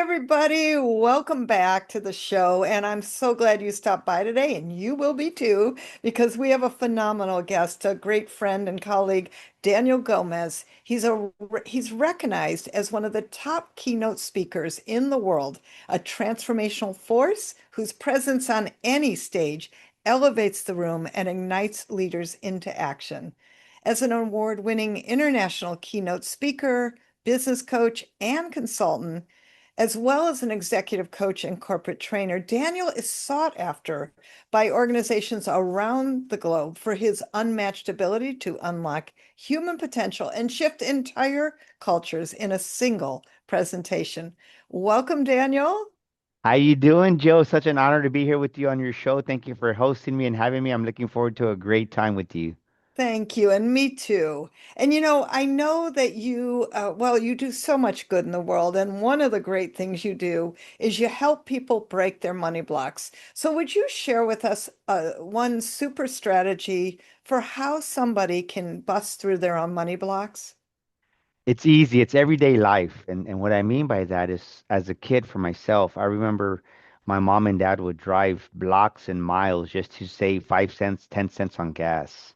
everybody. Welcome back to the show. And I'm so glad you stopped by today, and you will be too, because we have a phenomenal guest, a great friend and colleague, Daniel Gomez. He's recognized as one of the top keynote speakers in the world, a transformational force whose presence on any stage elevates the room and ignites leaders into action. As an award-winning international keynote speaker, business coach, and consultant, as well as an executive coach and corporate trainer, Daniel is sought after by organizations around the globe for his unmatched ability to unlock human potential and shift entire cultures in a single presentation. Welcome, Daniel. How you doing, Joe? Such an honor to be here with you on your show. Thank you for hosting me and having me. I'm looking forward to a great time with you. Thank you, and me too. And I know that you do so much good in the world, and one of the great things you do is you help people break their money blocks. So would you share with us one super strategy for how somebody can bust through their own money blocks? It's easy. It's everyday life. And what I mean by that is, as a kid for myself, I remember my mom and dad would drive blocks and miles just to save 5 cents, 10 cents on gas.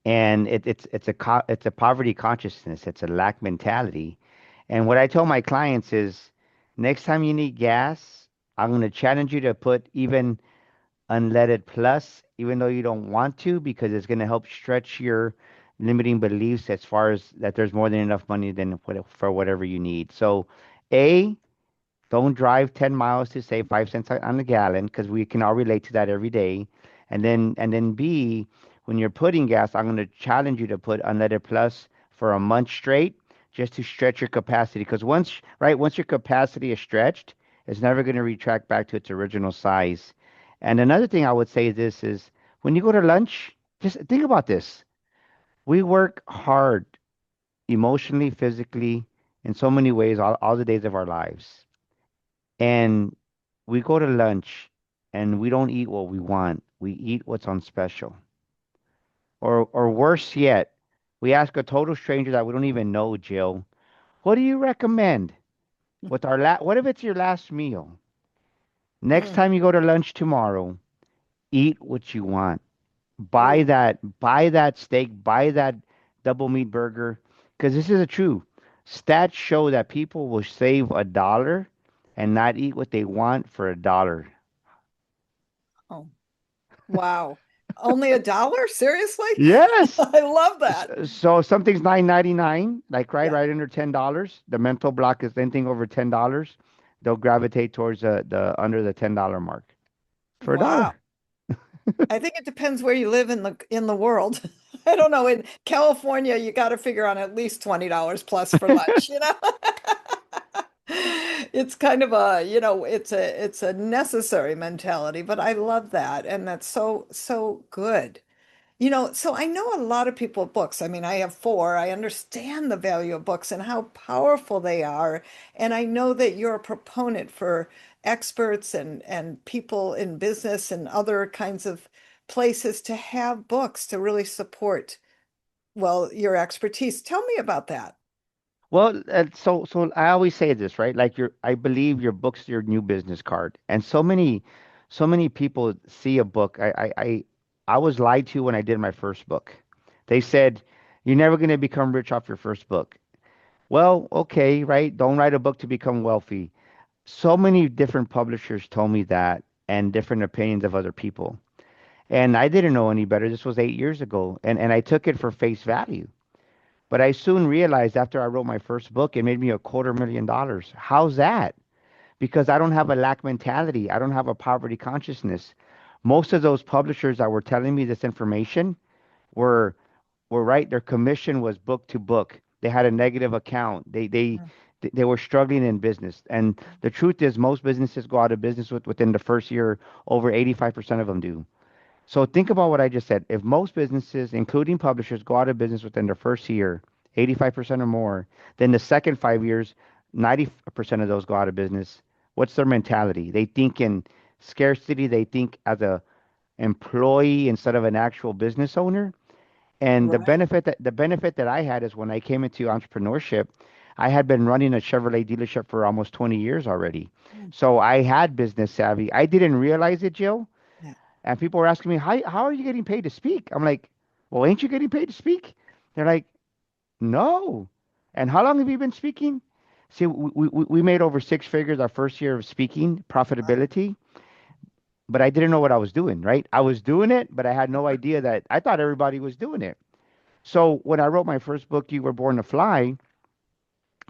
And it's a poverty consciousness. It's a lack mentality. And what I tell my clients is, next time you need gas, I'm going to challenge you to put even unleaded plus, even though you don't want to, because it's going to help stretch your limiting beliefs as far as that there's more than enough money for whatever you need. So, A, don't drive 10 miles to save 5 cents on the gallon because we can all relate to that every day. And then B, when you're putting gas, I'm going to challenge you to put unleaded plus for a month straight just to stretch your capacity. Because once your capacity is stretched, it's never going to retract back to its original size. And another thing I would say is when you go to lunch, just think about this. We work hard emotionally, physically, in so many ways, all the days of our lives. And we go to lunch and we don't eat what we want. We eat what's on special. Or worse yet, we ask a total stranger that we don't even know, Jill, what do you recommend what if it's your last meal? Next Mm, time you go to lunch tomorrow, eat what you want. ooh, Buy that steak, buy that double meat burger. Because this is a true. Stats show that people will save $1 and not eat what they want for $1. oh, wow. Only $1? Seriously? Yes. I love that. So something's 9.99, like Yeah. right under $10. The mental block is anything over $10. They'll gravitate towards the under the $10 mark for a Wow. dollar. I think it depends where you live in the world. I don't know. In California, you got to figure on at least $20 plus for lunch, you know? It's kind of it's a necessary mentality, but I love that. And that's so good. So I know a lot of people with books. I mean, I have four. I understand the value of books and how powerful they are. And I know that you're a proponent for experts and people in business and other kinds of places to have books to really support, well, your expertise. Tell me about that. Well, so I always say this, right? Like I believe your book's your new business card, and so many people see a book. I was lied to when I did my first book. They said you're never going to become rich off your first book. Well, okay, right? Don't write a book to become wealthy. So many different publishers told me that, and different opinions of other people, and I didn't know any better. This was 8 years ago, and I took it for face value. But I soon realized after I wrote my first book, it made me $250,000. How's that? Because I don't have a lack mentality. I don't have a poverty consciousness. Most of those publishers that were telling me this information were were right. Their commission was book to book. They had a negative account. They were struggling in business. And the truth is, most businesses go out of business within the first year. Over 85% of them do. So think about what I just said. If most businesses, including publishers, go out of business within their first year, 85% or more, then the second 5 years, 90% of those go out of business. What's their mentality? They think in scarcity. They think as a employee instead of an actual business owner. And the Right. benefit that I had is when I came into entrepreneurship, I had been running a Chevrolet dealership for almost 20 years already. Mm. So I had business savvy. I didn't realize it, Jill. Yeah. And people were asking me, how are you getting paid to speak? I'm like, well, ain't you getting paid to speak? They're like, no. And how long have you been speaking? See, we made over six figures our first year of speaking Wow. profitability, but I didn't know what I was doing, right? I was doing it, but I had no idea that I thought everybody was doing it. So when I wrote my first book, You Were Born to Fly,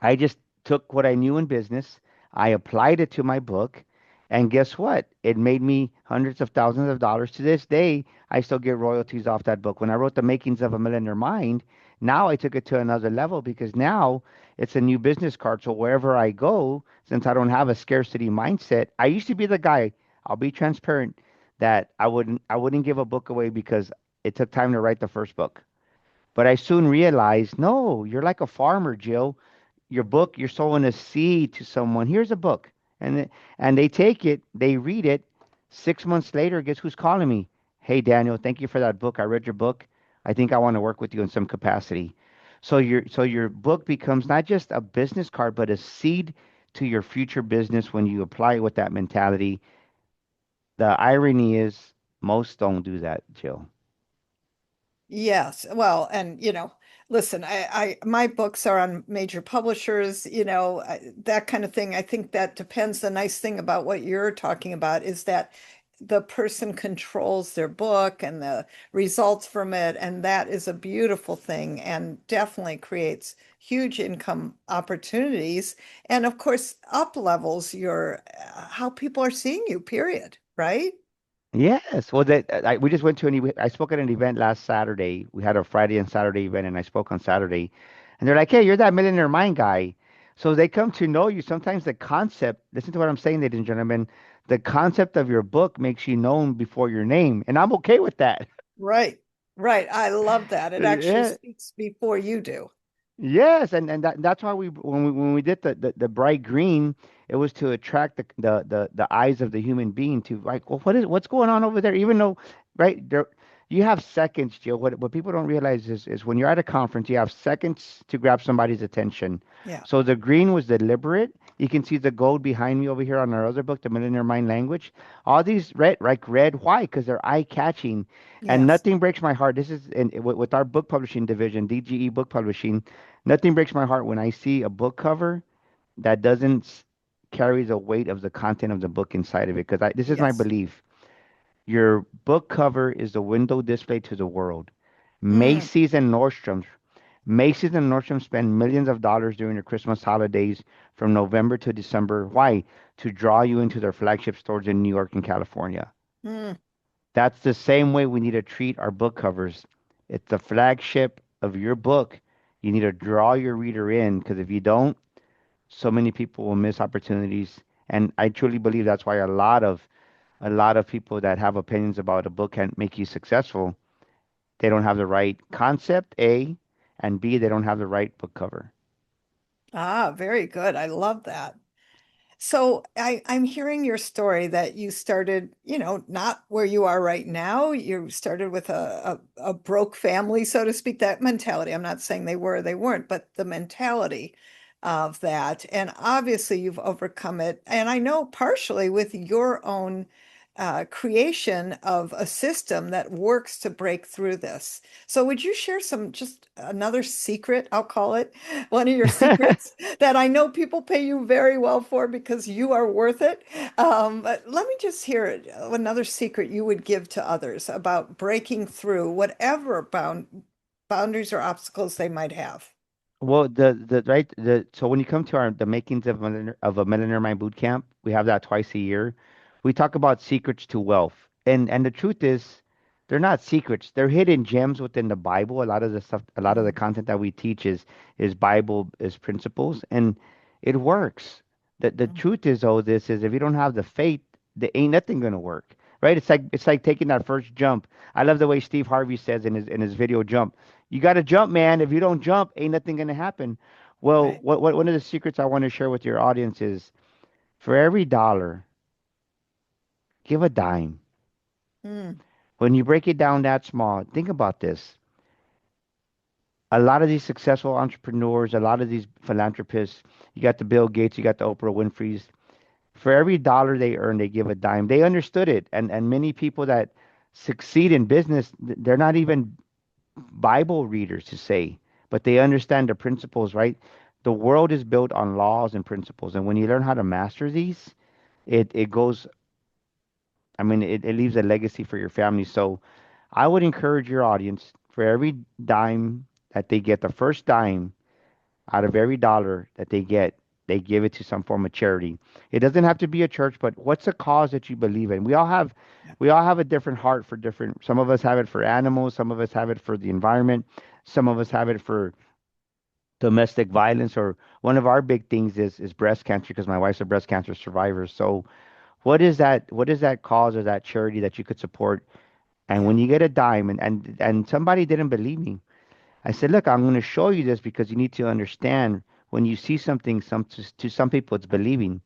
I just took what I knew in business, I applied it to my book, and guess what? It made me hundreds of thousands of dollars. To this day, I still get royalties off that book. When I wrote The Makings of a Millionaire Mind, now I took it to another level because now it's a new business card. So wherever I go, since I don't have a scarcity mindset, I used to be the guy, I'll be transparent, that I wouldn't give a book away because it took time to write the first book. But I soon realized, no, you're like a farmer, Jill. Your book, you're sowing a seed to someone. Here's a book. And they take it, they read it. 6 months later, guess who's calling me? Hey Daniel, thank you for that book. I read your book. I think I want to work with you in some capacity. So your book becomes not just a business card, but a seed to your future business when you apply it with that mentality. The irony is most don't do that, Jill. Yes. Well, and listen, my books are on major publishers, that kind of thing. I think that depends. The nice thing about what you're talking about is that the person controls their book and the results from it, and that is a beautiful thing and definitely creates huge income opportunities. And of course, up levels your how people are seeing you, period, right? Yes. Well, we just went to I spoke at an event last Saturday. We had a Friday and Saturday event, and I spoke on Saturday. And they're like, "Hey, you're that millionaire mind guy." So they come to know you. Sometimes the concept, listen to what I'm saying, ladies and gentlemen, the concept of your book makes you known before your name, and I'm okay with that. Right, right. I love that. It actually Yeah. speaks before you do. Yes, and that's why when we did the bright green, it was to attract the eyes of the human being to like, well, what's going on over there? Even though, right there, you have seconds, Jill. What people don't realize is when you're at a conference, you have seconds to grab somebody's attention. Yeah. So the green was deliberate. You can see the gold behind me over here on our other book, The Millionaire Mind Language. All these red, like red, why? Because they're eye-catching, and Yes. nothing breaks my heart. This is with our book publishing division, DGE Book Publishing. Nothing breaks my heart when I see a book cover that doesn't carry the weight of the content of the book inside of it. Because this is my Yes. belief. Your book cover is the window display to the world. Mm, Macy's and Nordstrom's. Macy's and Nordstrom spend millions of dollars during the Christmas holidays from November to December. Why? To draw you into their flagship stores in New York and California. mm. That's the same way we need to treat our book covers. It's the flagship of your book. You need to draw your reader in because if you don't, so many people will miss opportunities. And I truly believe that's why a lot of people that have opinions about a book can make you successful. They don't have the right concept, A, and B, they don't have the right book cover. Ah, very good. I love that. So I'm hearing your story that you started, not where you are right now. You started with a broke family, so to speak, that mentality. I'm not saying they were, they weren't, but the mentality of that. And obviously you've overcome it. And I know partially with your own creation of a system that works to break through this. So would you share just another secret, I'll call it, one of your secrets that I know people pay you very well for because you are worth it. But let me just hear another secret you would give to others about breaking through whatever boundaries or obstacles they might have. Well, the right the so when you come to our the makings of a millionaire mind boot camp, we have that twice a year. We talk about secrets to wealth, and the truth is, they're not secrets. They're hidden gems within the Bible. A lot of the stuff, a lot of the Mm, content that we teach is Bible is principles, and it works. The mm. truth is, though, this is if you don't have the faith, there ain't nothing gonna work. Right? It's like taking that first jump. I love the way Steve Harvey says in his video Jump. You got to jump, man. If you don't jump, ain't nothing gonna happen. Well, Right. what one of the secrets I want to share with your audience is for every dollar, give a dime. Mm, When you break it down that small, think about this. A lot of these successful entrepreneurs, a lot of these philanthropists, you got the Bill Gates, you got the Oprah Winfrey's. For every dollar they earn, they give a dime. They understood it, and many people that succeed in business, they're not even Bible readers to say, but they understand the principles, right? The world is built on laws and principles, and when you learn how to master these, it goes. I mean, it leaves a legacy for your family. So I would encourage your audience for every dime that they get, the first dime out of every dollar that they get, they give it to some form of charity. It doesn't have to be a church, but what's a cause that you believe in? Yeah. We all have a different heart for different. Some of us have it for animals, some of us have it for the environment, some of us have it for domestic violence, or one of our big things is breast cancer because my wife's a breast cancer survivor. So what is that cause or that charity that you could support? And when Yeah. you get a dime, and somebody didn't believe me, I said, look, I'm going to show you this because you need to understand when you see something, to some people it's believing.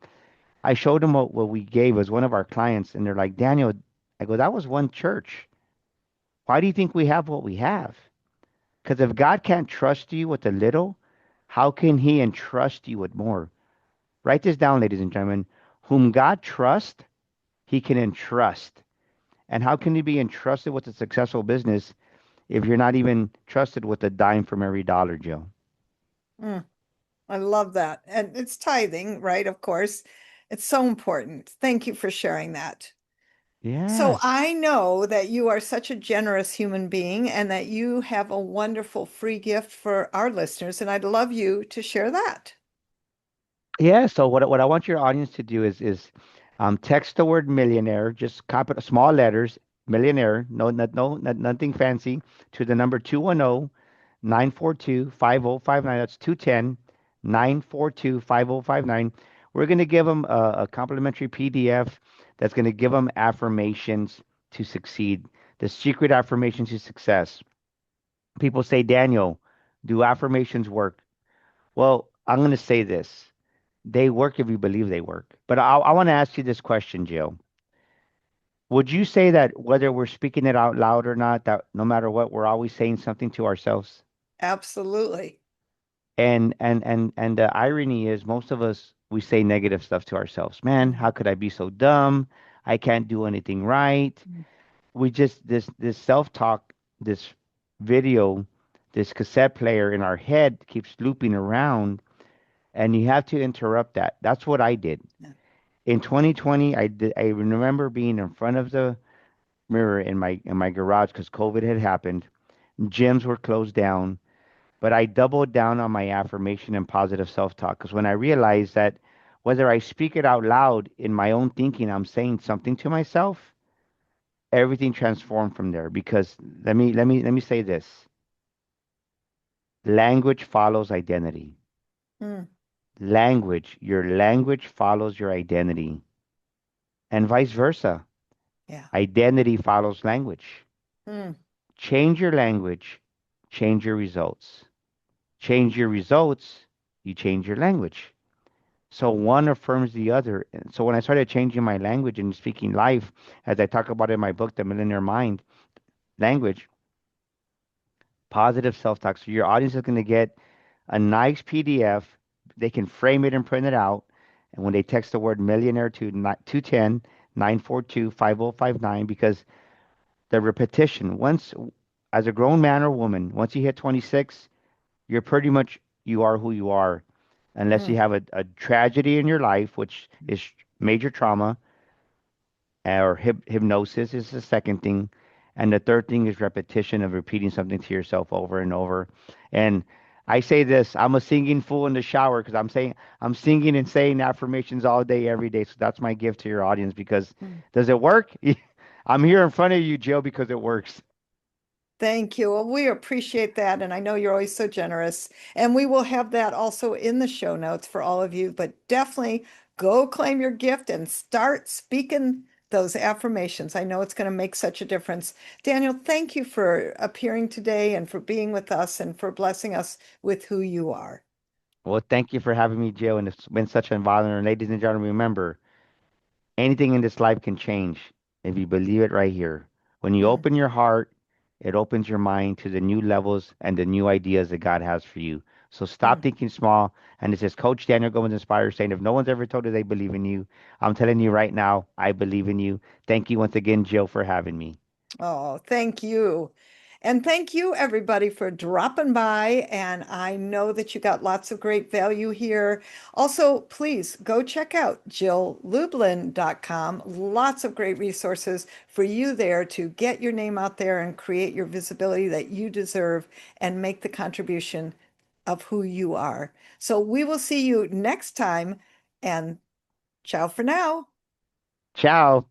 I showed them what we gave as one of our clients, and they're like, Daniel, I go, that was one church. Why do you think we have what we have? Because if God can't trust you with a little, how can He entrust you with more? Write this down, ladies and gentlemen. Whom God trusts, He can entrust. And how can you be entrusted with a successful business if you're not even trusted with a dime from every dollar, Joe? Mm, I love that. And it's tithing, right? Of course. It's so important. Thank you for sharing that. So Yes. I know that you are such a generous human being and that you have a wonderful free gift for our listeners, and I'd love you to share that. Yeah. So what I want your audience to do is text the word millionaire, just copy small letters, millionaire, nothing fancy, to the number 210-942-5059. That's 210-942-5059. We're going to give them a complimentary PDF that's going to give them affirmations to succeed. The secret affirmations to success. People say, Daniel, do affirmations work? Well, I'm going to say this. They work if you believe they work. But I want to ask you this question, Jill. Would you say that whether we're speaking it out loud or not, that no matter what, we're always saying something to ourselves? Absolutely. And the irony is most of us we say negative stuff to ourselves. Man, Mm, how could I be so dumb? I can't do anything right. mm, We just this self-talk, this video, this cassette player in our head keeps looping around, and you have to interrupt that. That's what I did. yeah. In 2020, I remember being in front of the mirror in my garage because COVID had happened. Gyms were closed down, but I doubled down on my affirmation and positive self-talk because when I realized that whether I speak it out loud in my own thinking, I'm saying something to myself, everything transformed from there. Because let me say this: language follows identity. Mm, Your language follows your identity, and vice versa. yeah. Identity follows language. Mm, Change your language, change your results. Change your results, you change your language. So one affirms the other. And so when I started changing my language and speaking life, as I talk about in my book, The Millionaire Mind, language, positive self-talk. So your audience is going to get a nice PDF. They can frame it and print it out. And when they text the word millionaire to 210-942-5059, because the repetition, once as a grown man or woman, once you hit 26, you're pretty much you are who you are, unless you mm, have a tragedy in your life, which is major trauma, or hypnosis is the second thing, and the third thing is repetition of repeating something to yourself over and over. And I say this: I'm a singing fool in the shower because I'm singing and saying affirmations all day, every day. So that's my gift to your audience. Because mm. does it work? I'm here in front of you, Jill, because it works. Thank you. Well, we appreciate that. And I know you're always so generous. And we will have that also in the show notes for all of you. But definitely go claim your gift and start speaking those affirmations. I know it's going to make such a difference. Daniel, thank you for appearing today and for being with us and for blessing us with who you are. Well, thank you for having me, Jill, and it's been such an honor. And ladies and gentlemen, remember, anything in this life can change if you believe it right here. When you Mm, open your heart, It opens your mind to the new levels and the new ideas that God has for you. So stop Hmm. thinking small. And this is Coach Daniel Gomez Inspire saying, if no one's ever told you they believe in you, I'm telling you right now, I believe in you. Thank you once again, Jill, for having me. Oh, thank you. And thank you, everybody, for dropping by. And I know that you got lots of great value here. Also, please go check out jilllublin.com. Lots of great resources for you there to get your name out there and create your visibility that you deserve and make the contribution of who you are. So we will see you next time. And ciao for now. Ciao.